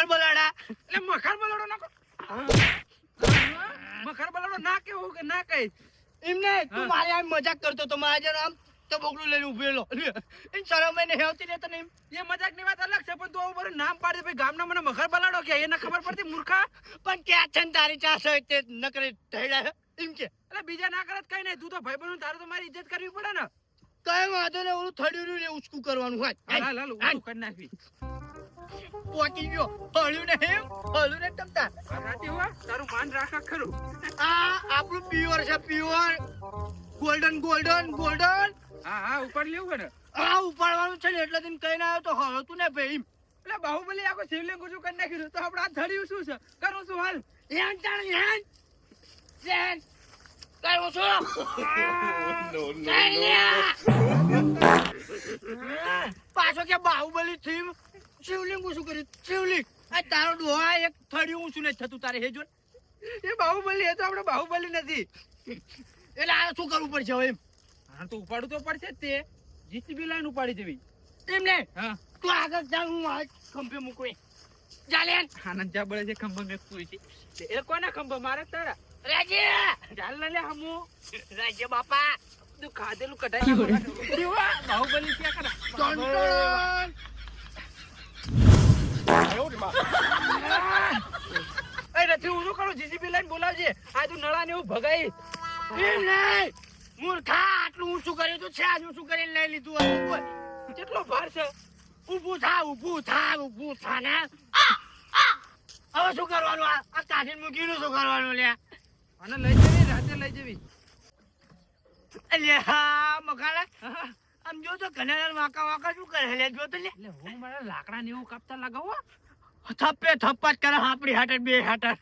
મખર બલાડા એટલે મખર બલાડો નાખો મખર બલાડો ના કેવું કે ના કઈ એમને તું મારે આમ મજાક કરતો તો મારા જરા આમ તો બોકડું લઈને ઉભેલો એ શરમ નહીં આવતી ને તને એ મજાક ની વાત અલગ છે પણ તું આવું નામ પાડી ભાઈ ગામના મને મખર બલાડો કે એને ખબર પડતી મૂર્ખા પણ કે છે ને તારી ચાસ હોય તે નકરે ઢળ્યા એમ કે એટલે બીજા ના કરે કઈ નહીં તું તો ભાઈ બનુ તારું તો મારી ઇજ્જત કરવી પડે ને કઈ વાંધો ને ઓલું થડ્યું ને ઉચકું કરવાનું હોય હાલ હાલ ઊંધું કરી નાખવી પોકી ગયો હળ્યું ને હેમ હળ્યું ને તમતા રાતી હોવા તારું માન રાખા ખરું આ આપણું પ્યોર છે પ્યોર ગોલ્ડન ગોલ્ડન ગોલ્ડન હા હા ઉપર લેવું ને આ ઉપાડવાનું છે ને એટલે દિન કઈ ના આવ્યો તો હળતું ને ભાઈ એટલે બાહુબલી આખો શિવલિંગ ઊંચું કરી નાખ્યું તો આપણે આ થડ્યું શું છે કરું શું હાલ હેન ચાણ હેન હેન કરું છું પાછો કે બાહુબલી થીમ શિવલિંગ શું કર્યું શિવલિંગ આ તારો ડોહા એક થડ્યું ઊંચું નથી થતું તારે હે જો એ બાહુબલી એ તો આપણે બાહુબલી નથી એટલે આ શું કરવું પડશે હવે એમ હા તો ઉપાડવું તો પડશે જ તે જીસીબી લાઈન ઉપાડી દેવી એમ ને હા તું આગળ જા હું આ ખંભે મૂકવી ચાલે આનંદ જા બળે છે ખંભા મેકતું છે એ કોના ખંભા મારે તારા રાજે ચાલ ના લે હમુ રાજે બાપા તું ખાધેલું કઢાઈ કેવા બાહુબલી ક્યાં કરા ટન એ નથી ઊંધું કરું જીસીબી લાઈન બોલાવજે આ તું નળા ને એવું ભગાઈ એમ નહીં મૂર્ખા આટલું ઊંચું કર્યું તું છે આજ ઊંચું કરીને લઈ લીધું હતું બોલ કેટલો ભાર છે ઊભું થા ને હવે શું કરવાનું આ કાઢીને મૂકીને શું કરવાનું લ્યા અને લઈ જવી રાતે લઈ જવી અલ્યા મકાલા આમ જો તો ઘણા વાંકા શું કરે લે જો તો લે એટલે હું મારા લાકડા ને એવું કાપતા લગાવો થપ્પે થપ્પા જ કરે આપણી હાટર બે હાટર